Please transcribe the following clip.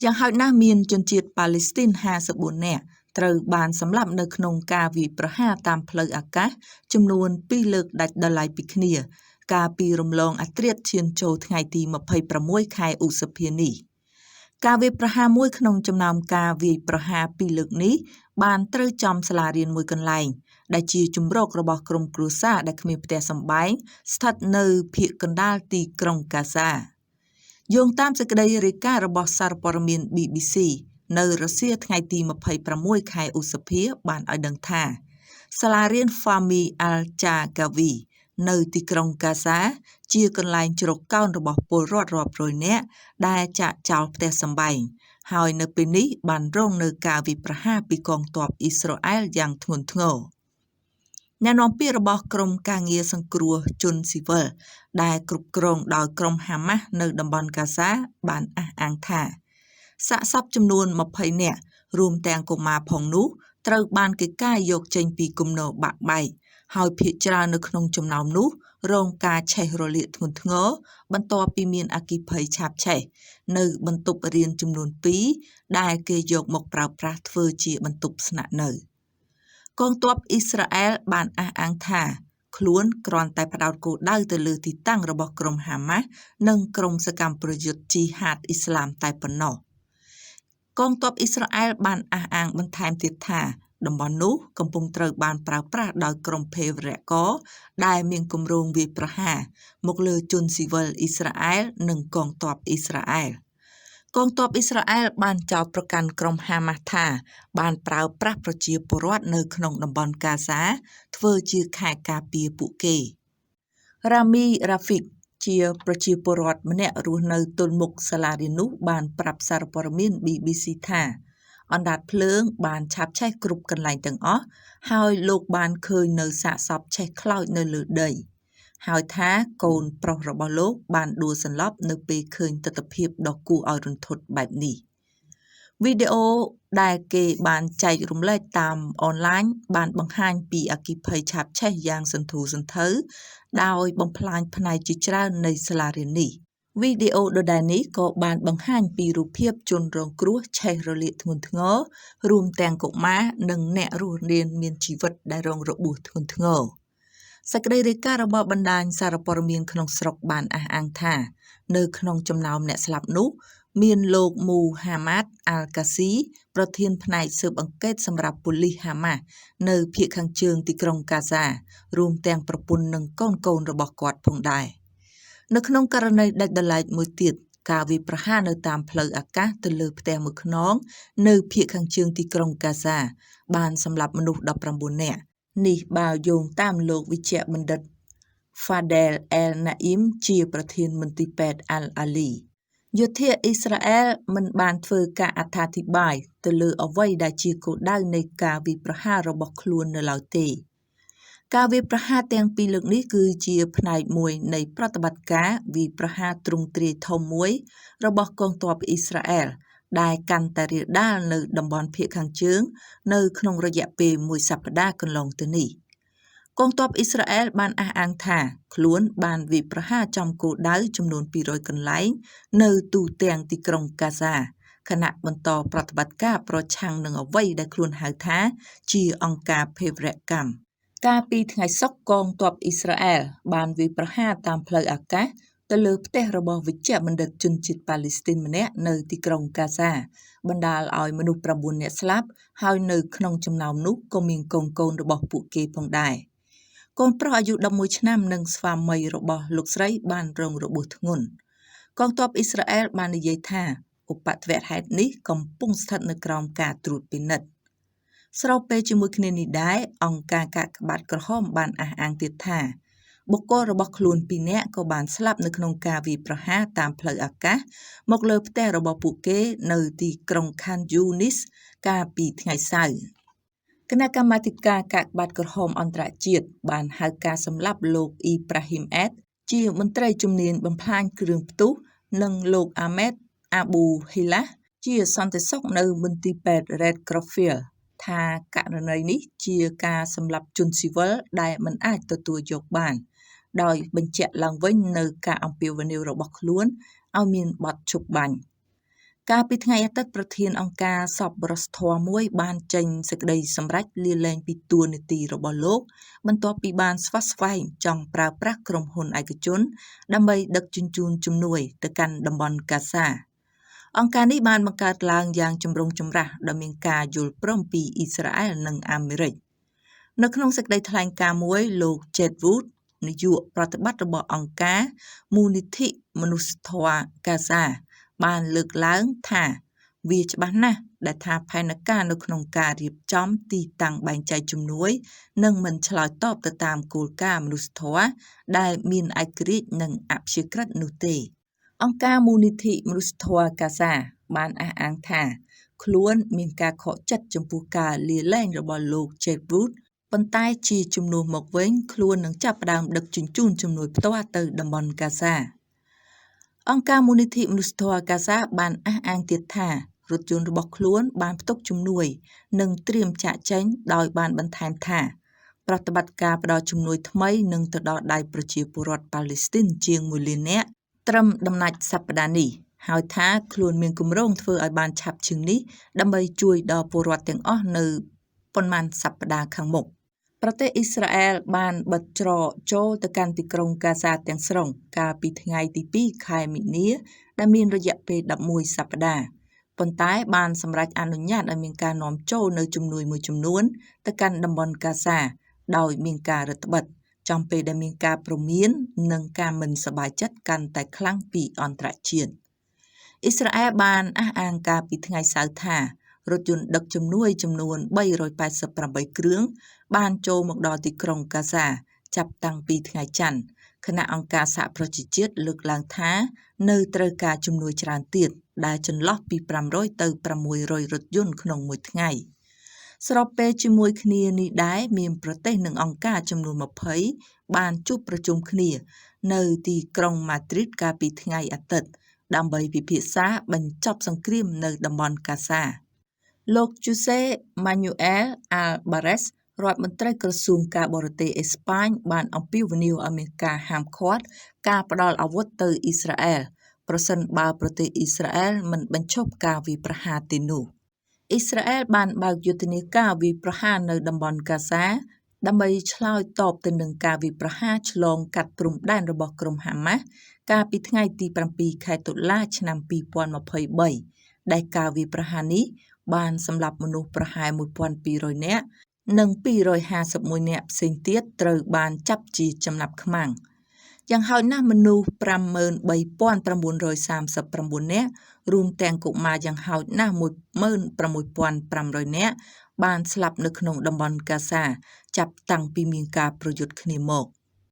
យ៉ាងហោចណាស់មានជនជាតិប៉ាឡេស្ទីន54នាក់ត្រូវបានសម្លាប់នៅក្នុងការវាយប្រហារតាមផ្លូវអាកាសចំនួន2លើកដាច់ដោយឡែកពីគ្នាកាលពីរំលងអធ្រាត្រឈានចូលថ្ងៃទី26ខែឧសភានេះការវាយប្រហារមួយក្នុងចំណោមការវាយប្រហារ2លើកនេះបានត្រូវចំសាលារៀនមួយកន្លែងដែលជាជម្រករបស់ក្រុមគ្រួសារដែលគ្មានផ្ទះសម្បែងស្ថិតនៅភាគកណ្ដាលទីក្រុងកាហ្សាយោងតាមសេចក្តីរាយការណ៍របស់សារព័ត៌មាន BBC នៅរសៀលថ្ងៃទី26ខែឧសភាបានឲ្យដឹងថាសាលារៀន Fahmy Al-Jarqawi នៅទីក្រុងកាហ្សាជាកន្លែងជ្រកកោនរបស់ពលរដ្ឋរាប់រយនាក់ដែលចាកចោលផ្ទះសម្បែងហើយនៅពេលនេះបានរងនៅការវាយប្រហារពីកងទ័ពអ៊ីស្រាអែលយ៉ាងធ្ងន់ធ្ងរអ្នកនាំពាក្យរបស់ក្រុមការងារសង្គ្រោះជនស៊ីវិលដែលគ្រប់គ្រងដោយក្រុមហាម៉ាស់នៅតំបន់កាហ្សាបានអះអាងថាសាកសពចំនួន20នាក់រួមទាំងកុមារផងនោះត្រូវបានគេកាយយកចេញពីគំនរបាក់បែកហើយភាគច្រើននៅក្នុងចំណោមនោះរងការឆេះរលាកធ្ងន់ធ្ងរបន្ទាប់ពីមានអគ្គិភ័យឆាបឆេះនៅបន្ទប់រៀនចំនួន2ដែលគេយកមកប្រើប្រាស់ធ្វើជាបន្ទប់ស្នាក់នៅកងទ័ពអ៊ីស្រាអែលបានអះអាងថាខ្លួនគ្រាន់តែផ្ដោតគោលដៅទៅលើទីតាំងរបស់ក្រុមហាម៉ាស់និងក្រុមសកម្មប្រយុទ្ធជីហាតអ៊ីស្លាមតែប៉ុណ្ណោះកងទ័ពអ៊ីស្រាអែលបានអះអាងបន្ថែមទៀតថាតំបន់នោះកំពុងត្រូវបានប្រើប្រាស់ដោយក្រុមភេរវករដែលមានគម្រោងវាយប្រហារមកលើជនស៊ីវិលអ៊ីស្រាអែលនិងកងទ័ពអ៊ីស្រាអែលកងទ័ពអ៊ីស្រាអែលបានចោទប្រកាន់ក្រុមហាម៉ាស់ថាបានប្រើប្រាស់ប្រជាពលរដ្ឋនៅក្នុងតំបន់កាហ្សាធ្វើជាខែលការពារពួកគេរ៉ាមីរ៉ាហ្វិកជាប្រជាពលរដ្ឋម្នាក់រស់នៅទល់មុខសាលារៀននោះបានប្រាប់សារព័ត៌មាន BBC ថាអណ្ដាតភ្លើងបានឆាបឆេះគ្រប់កន្លែងទាំងអស់ហើយលោកបានឃើញនៅសាកសពឆេះខ្លោចនៅលើដីហើយថាកូនប្រុសរបស់លោកបានដួលសន្លប់នៅពេលឃើញទស្សនវិជ្ជាដ៏គួរឲ្យរន្ធត់បែបនេះវីដេអូដែលគេបានចែករំលែកតាមអនឡាញបានបង្ហាញពីអគ្គិភ័យឆាបឆេះយ៉ាងសន្ធោសន្ធៅដោយបំផ្លាញផ្នែកជាច្រើននៃសាលារៀននេះវីដេអូដដែលនេះក៏បានបង្ហាញពីរូបភាពជនរងគ្រោះឆេះរលាកធ្ងន់ធ្ងររួមទាំងកុមារនិងអ្នករស់រានមានជីវិតដែលរងរបួសធ្ងន់ធ្ងរសេចក្តីរាយការណ៍របស់បណ្ដាញសារព័ត៌មានក្នុងស្រុកបានអះអាងថានៅក្នុងចំណោមអ្នកស្លាប់នោះមានលោកមូហាម៉ាត់អាល់កាស៊ីប្រធានផ្នែកស៊ើបអង្កេតសម្រាប់ប៉ូលីសហាម៉ាស់នៅភាគខាងជើងទីក្រុងកាហ្សារួមទាំងប្រពន្ធនិងកូនរបស់គាត់ផងដែរនៅក្នុងករណីដាច់ដោយឡែកមួយទៀតការវាយប្រហារនៅតាមផ្លូវអាកាសទៅលើផ្ទះមួយខ្នងនៅភាគខាងជើងទីក្រុងកាហ្សាបានសម្លាប់មនុស្ស19នាក់នេះបើយោងតាមលោកវិជ្ជបណ្ឌិត Fadel El-Naim ជាប្រធានមន្ទីរពេទ្យ Al-Ali យោធាអ៊ីស្រាអែលមិនបានធ្វើការអត្ថាធិប្បាយទៅលើអ្វីដែលជាគោលដៅនៃការវាយប្រហាររបស់ខ្លួននៅឡើយទេការវាយប្រហារទាំងពីរលើកនេះគឺជាផ្នែកមួយនៃប្រតិបត្តិការវាយប្រហារទ្រង់ទ្រាយធំមួយរបស់កងទ័ពអ៊ីស្រាអែលដែលកាន់តែរាលដាលនៅតំបន់ភាគខាងជើងនៅក្នុងរយៈពេលមួយសប្តាហ៍កន្លងទៅនេះកងទ័ពអ៊ីស្រាអែលបានអះអាងថាខ្លួនបានវាយប្រហារចំគោលដៅចំនួន200កន្លែងនៅទូទាំងទីក្រុងកាហ្សាខណៈបន្តប្រតិបត្តិការប្រឆាំងនឹងអ្វីដែលខ្លួនហៅថាជាអង្គការភេរវកម្មកាលពីថ្ងៃសុក្រកងទ័ពអ៊ីស្រាអែលបានវាយប្រហារតាមផ្លូវអាកាសទៅលើផ្ទះរបស់វិជ្ជបណ្ឌិតជនជាតិប៉ាឡេស្ទីនម្នាក់នៅទីក្រុងកាហ្សាបណ្ដាលឲ្យមនុស្ស9នាក់ស្លាប់ហើយនៅក្នុងចំណោមនោះក៏មានកូនរបស់ពួកគេផងដែរកូនប្រុសអាយុ11ឆ្នាំនិងស្វាមីរបស់លោកស្រីបានរងរបួសធ្ងន់កងទ័ពអ៊ីស្រាអែលបាននិយាយថាឧបទ្ទវហេតុនេះកំពុងស្ថិតនៅក្រោមការត្រួតពិនិត្យស្របពេលជាមួយគ្នានេះដែរអង្គការកាកបាទក្រហមបានអះអាងទៀតថាបុគ្គលរបស់ខ្លួន2នាក់ក៏បានស្លាប់នៅក្នុងការវាយប្រហារតាមផ្លូវអាកាសមកលើផ្ទះរបស់ពួកគេនៅទីក្រុងខានយូនីសកាលពីថ្ងៃសៅរ៍គណៈកម្មាធិការកាកបាទក្រហមអន្តរជាតិបានហៅការសម្លាប់លោកអ៊ីប្រាហ៊ីមអេតជាមន្ត្រីជំនាញបំផ្លាញគ្រឿងផ្ទុះនិងលោកអាម៉េតអាប៊ូហ៊ីឡាជាសន្តិសុខនៅមន្ទីរពេទ្យ Red Crossfield ថាករណីនេះជាការសម្លាប់ជនស៊ីវិលដែលមិនអាចទទួលយកបានដោយបញ្ជាក់ឡើងវិញនៅការអំពាវនាវរបស់ខ្លួនឲ្យមានបទឈប់បាញ់ ការពីថ្ងៃអាទិត្យប្រធានអង្គការសប្បុរសធម៌មួយបានចេញសេចក្តីសម្រេចលាលែងពីតួនាទីរបស់លោកបន្ទាប់ពីបានស្វាស្វែងចង់ប្រើប្រាស់ក្រុមហ៊ុនឯកជនដើម្បីដឹកជញ្ជូនជំនួយទៅកាន់តំបន់កាហ្សាអង្គការនេះបានបង្កើតឡើងយ៉ាងចម្រុងចម្រាសដោយមានការយល់ព្រមពីអ៊ីស្រាអែលនិងអាមេរិកនៅក្នុងសេចក្តីថ្លែងការណ៍មួយលោក Jed Wood នាយកប្រតិបត្តិរបស់អង្គការមូលនិធិមនុស្សធម៌កាហ្សាបានលើកឡើងថាវាច្បាស់ណាស់ដែលថាផែនការនៅក្នុងការរៀបចំទីតាំងបែងចែកជំនួយនឹងមិនឆ្លើយតបទៅតាមគោលការណ៍មនុស្សធម៌ដែលមានឯករាជ្យនិងអព្យាក្រឹតនោះទេអង្គការមូលនិធិមនុស្សធម៌កាហ្សាបានអះអាងថាខ្លួនមានការខកចិត្តចំពោះការលាលែងរបស់លោក Jed Wood ប៉ុន្តែជាជំនួសមកវិញខ្លួននឹងចាប់ផ្ដើមដឹកជញ្ជូនជំនួយផ្ទាល់ទៅតំបន់កាហ្សាអង្គការមូលនិធិមនុស្សធម៌កាហ្សាបានអះអាងទៀតថារថយន្តរបស់ខ្លួនបានផ្ទុកជំនួយនិងត្រៀមចាក់ចេញដោយបានបន្ថែមថាប្រតិបត្តិការផ្ដល់ជំនួយថ្មីនឹងទៅដល់ដៃប្រជាពលរដ្ឋប៉ាឡេស្ទីនជាង1លាននាក់ត្រឹមដំណាច់សប្តាហ៍នេះហើយថាខ្លួនមានគម្រោងធ្វើឲ្យបានឆាប់ជាងនេះដើម្បីជួយដល់ពលរដ្ឋទាំងអស់នៅប៉ុន្មានសប្តាហ៍ខាងមុខប្រទេសអ៊ីស្រាអែលបានបិទច្រកចូលទៅកាន់ទីក្រុងកាហ្សាទាំងស្រុងកាលពីថ្ងៃទី2ខែមីនាដែលមានរយៈពេល11សប្តាហ៍ប៉ុន្តែបានសម្រេចអនុញ្ញាតឲ្យមានការនាំចូលនៅជំនួយមួយចំនួនទៅកាន់តំបន់កាហ្សាដោយមានការរឹតបន្តឹងចំពេលដែលមានការព្រមាននិងការមិនសប្បាយចិត្តកាន់តែខ្លាំងពីអន្តរជាតិអ៊ីស្រាអែលបានអះអាងកាលពីថ្ងៃសៅរ៍ថារថយន្តដឹកជំនួយចំនួន388គ្រឿងបានចូលមកដល់ទីក្រុងកាហ្សាចាប់តាំងពីថ្ងៃច័ន្ទគណៈអង្គការសហប្រជាជាតិលើកឡើងថានៅត្រូវការជំនួយច្រើនទៀតដែលចន្លោះពី500ទៅ600រថយន្តក្នុងមួយថ្ងៃស្របពេលជាមួយគ្នានេះដែរមានប្រទេសនិងអង្គការចំនួន20បានជួបប្រជុំគ្នានៅទីក្រុងម៉ាឌ្រីតកាលពីថ្ងៃអាទិត្យដើម្បីពិភាក្សាបញ្ចប់សង្គ្រាមនៅតំបន់កាហ្សាលោក José Manuel Albares រដ្ឋមន្ត្រីក្រសួងការបរទេសអេស្ប៉ាញបានអំពាវនាវឲ្យមានការហាមឃាត់ការផ្ដល់អាវុធទៅអ៊ីស្រាអែលប្រសិនបើប្រទេសអ៊ីស្រាអែលមិនបញ្ឈប់ការវាយប្រហារទេនោះអ៊ីស្រាអែលបានបើកយុទ្ធនាការវាយប្រហារនៅតំបន់កាហ្សាដើម្បីឆ្លើយតបទៅនឹងការវាយប្រហារឆ្លងកាត់ព្រំដែនរបស់ក្រុមហាម៉ាស់កាលពីថ្ងៃទី7ខែតុលាឆ្នាំ2023ដែលការវាយប្រហារនេះបានសម្លាប់មនុស្សប្រហែល1200នាក់និង251នាក់ផ្សេងទៀតត្រូវបានចាប់ជាចំណាប់ខ្មាំងយ៉ាងហោចណាស់មនុស្ស53939នាក់រួមទាំងកុមារយ៉ាងហោចណាស់16500នាក់បានស្លាប់នៅក្នុងតំបន់កាហ្សាចាប់តាំងពីមានការប្រយុទ្ធគ្នាមក